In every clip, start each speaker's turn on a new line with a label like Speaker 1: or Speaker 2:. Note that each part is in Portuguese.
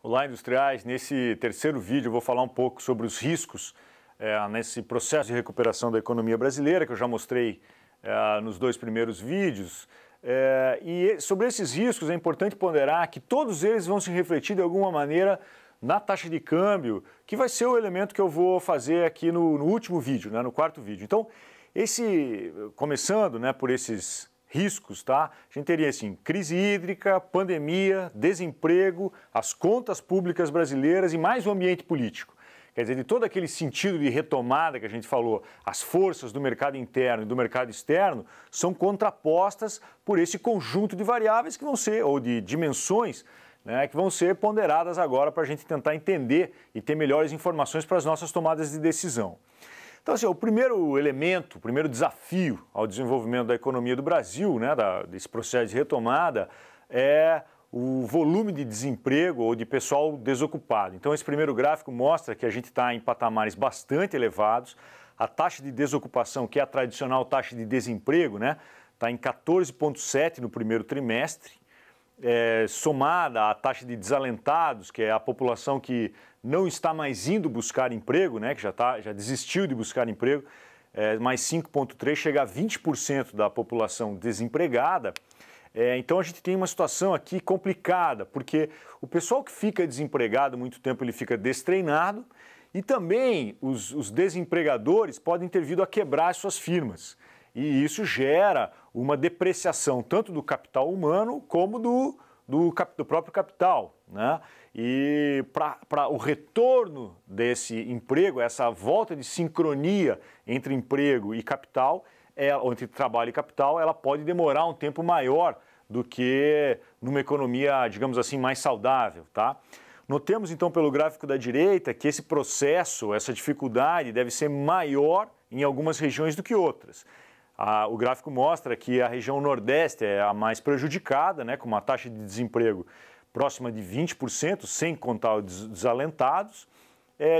Speaker 1: Olá, industriais! Nesse terceiro vídeo eu vou falar um pouco sobre os riscos nesse processo de recuperação da economia brasileira, que eu já mostrei nos dois primeiros vídeos. E sobre esses riscos é importante ponderar que todos eles vão se refletir de alguma maneira na taxa de câmbio, que vai ser o elemento que eu vou fazer aqui no último vídeo, no quarto vídeo. Então, começando por esses riscos, tá? A gente teria assim, crise hídrica, pandemia, desemprego, as contas públicas brasileiras e mais o ambiente político. Quer dizer, de todo aquele sentido de retomada que a gente falou, as forças do mercado interno e do mercado externo são contrapostas por esse conjunto de variáveis que vão ser, ou de dimensões, que vão ser ponderadas agora para a gente tentar entender e ter melhores informações para as nossas tomadas de decisão. Então, assim, o primeiro elemento, o primeiro desafio ao desenvolvimento da economia do Brasil, desse processo de retomada, é o volume de desemprego ou de pessoal desocupado. Então, esse primeiro gráfico mostra que a gente está em patamares bastante elevados. A taxa de desocupação, que é a tradicional taxa de desemprego, está em 14,7% no primeiro trimestre. Somada à taxa de desalentados, que é a população que não está mais indo buscar emprego, que já desistiu de buscar emprego, mais 5,3%, chega a 20% da população desempregada. Então a gente tem uma situação aqui complicada, porque o pessoal que fica desempregado muito tempo, ele fica destreinado, e também os desempregadores podem ter vindo a quebrar suas firmas. E isso gera uma depreciação tanto do capital humano como do próprio capital. E para o retorno desse emprego, essa volta de sincronia entre emprego e capital, ou entre trabalho e capital, ela pode demorar um tempo maior do que numa economia, digamos assim, mais saudável. Tá? Notemos então pelo gráfico da direita que esse processo, essa dificuldade deve ser maior em algumas regiões do que outras. O gráfico mostra que a região Nordeste é a mais prejudicada, com uma taxa de desemprego próxima de 20%, sem contar os desalentados,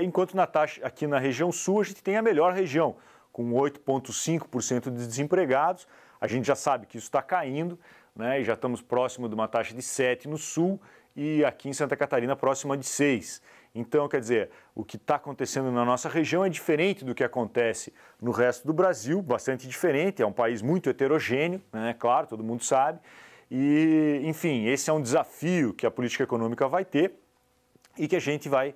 Speaker 1: enquanto aqui na região Sul a gente tem a melhor região, com 8,5% de desempregados. A gente já sabe que isso está caindo, e já estamos próximo de uma taxa de 7% no Sul e aqui em Santa Catarina próxima de 6%. Então, quer dizer, o que está acontecendo na nossa região é diferente do que acontece no resto do Brasil, bastante diferente, é um país muito heterogêneo, claro, todo mundo sabe. E, enfim, esse é um desafio que a política econômica vai ter e que a gente vai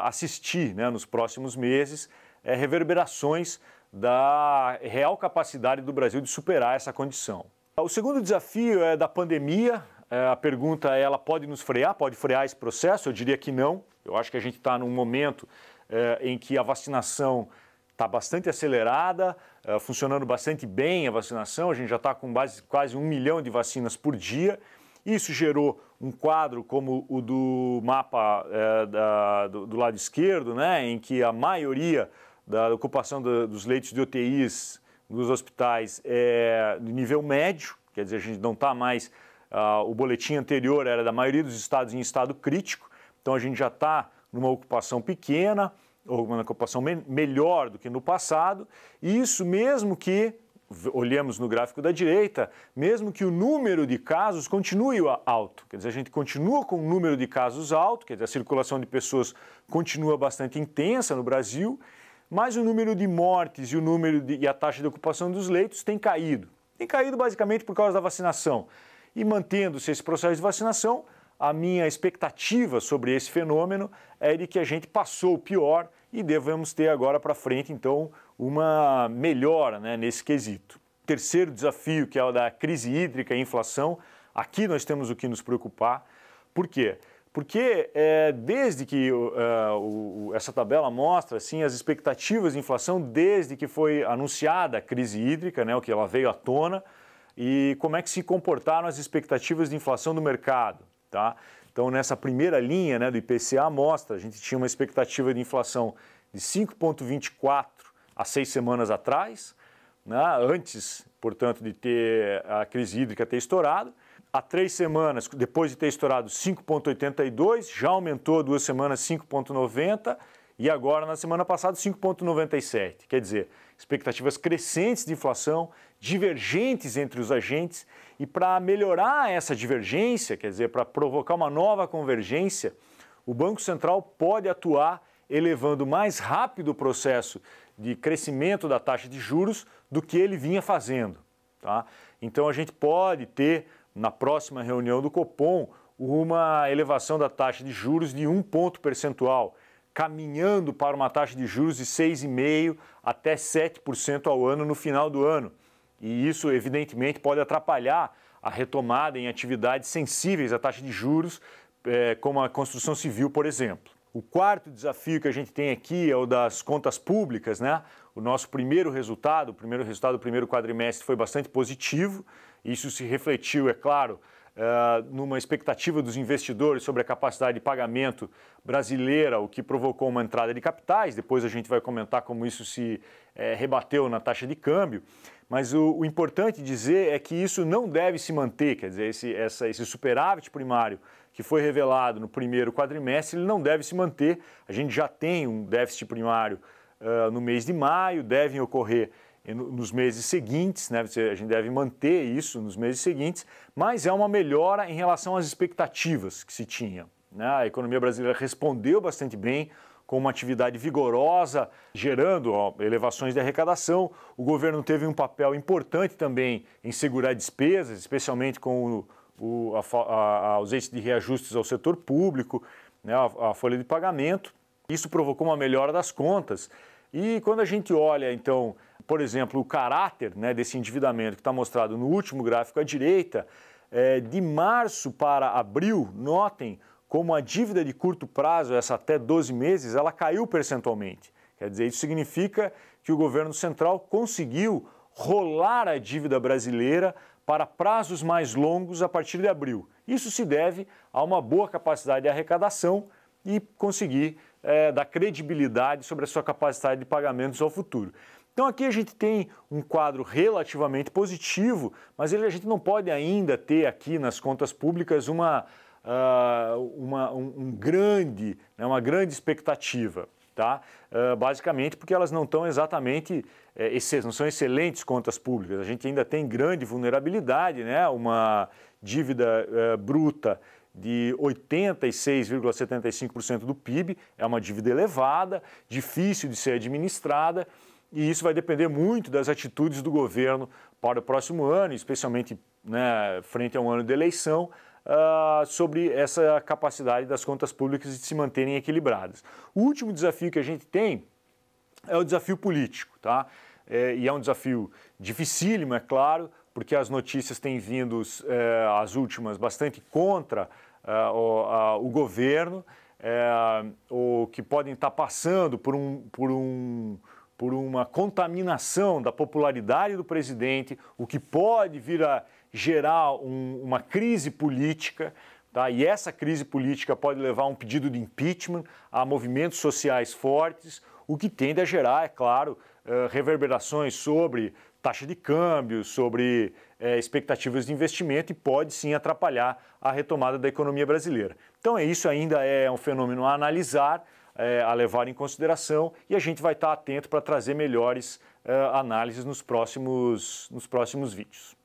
Speaker 1: assistir nos próximos meses, reverberações da real capacidade do Brasil de superar essa condição. O segundo desafio é da pandemia. A pergunta é, ela pode nos frear, pode frear esse processo? Eu diria que não. Eu acho que a gente está num momento em que a vacinação está bastante acelerada, funcionando bastante bem a vacinação. A gente já está com quase 1 milhão de vacinas por dia. Isso gerou um quadro como o do mapa do lado esquerdo, em que a maioria da ocupação dos leitos de UTIs nos hospitais é de nível médio, quer dizer, a gente não está mais... O boletim anterior era da maioria dos estados em estado crítico, então a gente já está numa ocupação pequena, ou uma ocupação melhor do que no passado, e isso mesmo que, olhamos no gráfico da direita, mesmo que o número de casos continue alto, quer dizer, a gente continua com o número de casos alto, quer dizer, a circulação de pessoas continua bastante intensa no Brasil, mas o número de mortes e a taxa de ocupação dos leitos tem caído. Tem caído basicamente por causa da vacinação. E mantendo-se esse processo de vacinação, a minha expectativa sobre esse fenômeno é de que a gente passou o pior e devemos ter agora para frente, então, uma melhora nesse quesito. Terceiro desafio, que é o da crise hídrica e inflação, aqui nós temos o que nos preocupar. Por quê? Porque desde que essa tabela mostra assim, as expectativas de inflação desde que foi anunciada a crise hídrica, o que ela veio à tona, e como é que se comportaram as expectativas de inflação do mercado. Tá? Então, nessa primeira linha do IPCA mostra, a gente tinha uma expectativa de inflação de 5,24 há 6 semanas atrás, antes, portanto, de ter a crise hídrica ter estourado. Há 3 semanas, depois de ter estourado 5,82, já aumentou 2 semanas 5,90 e agora, na semana passada, 5,97. Quer dizer, expectativas crescentes de inflação, divergentes entre os agentes, e para melhorar essa divergência, quer dizer, para provocar uma nova convergência, o Banco Central pode atuar elevando mais rápido o processo de crescimento da taxa de juros do que ele vinha fazendo. Tá? Então a gente pode ter, na próxima reunião do Copom, uma elevação da taxa de juros de 1 ponto percentual, caminhando para uma taxa de juros de 6,5% até 7% ao ano no final do ano. E isso, evidentemente, pode atrapalhar a retomada em atividades sensíveis à taxa de juros, como a construção civil, por exemplo. O quarto desafio que a gente tem aqui é o das contas públicas, né? O nosso primeiro resultado do primeiro quadrimestre foi bastante positivo. Isso se refletiu, é claro, numa expectativa dos investidores sobre a capacidade de pagamento brasileira, o que provocou uma entrada de capitais. Depois a gente vai comentar como isso se rebateu na taxa de câmbio. Mas o importante dizer é que isso não deve se manter, quer dizer, esse superávit primário que foi revelado no primeiro quadrimestre, ele não deve se manter. A gente já tem um déficit primário no mês de maio, devem ocorrer nos meses seguintes, né? A gente deve manter isso nos meses seguintes, mas é uma melhora em relação às expectativas que se tinha, né? A economia brasileira respondeu bastante bem, com uma atividade vigorosa, gerando elevações de arrecadação. O governo teve um papel importante também em segurar despesas, especialmente com a ausência de reajustes ao setor público, né, a folha de pagamento. Isso provocou uma melhora das contas. E quando a gente olha, então, por exemplo, o caráter, né, desse endividamento que está mostrado no último gráfico à direita, de março para abril, notem como a dívida de curto prazo, essa até 12 meses, ela caiu percentualmente. Quer dizer, isso significa que o governo central conseguiu rolar a dívida brasileira para prazos mais longos a partir de abril. Isso se deve a uma boa capacidade de arrecadação e conseguir dar credibilidade sobre a sua capacidade de pagamentos ao futuro. Então aqui a gente tem um quadro relativamente positivo, mas a gente não pode ainda ter aqui nas contas públicas uma grande expectativa, tá? Basicamente porque elas não estão exatamente, não são excelentes contas públicas. A gente ainda tem grande vulnerabilidade, né? Uma dívida bruta de 86,75% do PIB, é uma dívida elevada, difícil de ser administrada, e isso vai depender muito das atitudes do governo para o próximo ano, especialmente, né, frente a um ano de eleição, sobre essa capacidade das contas públicas de se manterem equilibradas. O último desafio que a gente tem é o desafio político, tá? E é um desafio dificílimo, é claro, porque as notícias têm vindo, as últimas, bastante contra o governo, ou que podem estar passando por uma contaminação da popularidade do presidente, o que pode vir a gerar uma crise política, tá? E essa crise política pode levar a um pedido de impeachment, a movimentos sociais fortes, o que tende a gerar, é claro, reverberações sobre taxa de câmbio, sobre expectativas de investimento e pode sim atrapalhar a retomada da economia brasileira. Então isso ainda é um fenômeno a analisar, a levar em consideração, e a gente vai estar atento para trazer melhores análises nos próximos vídeos.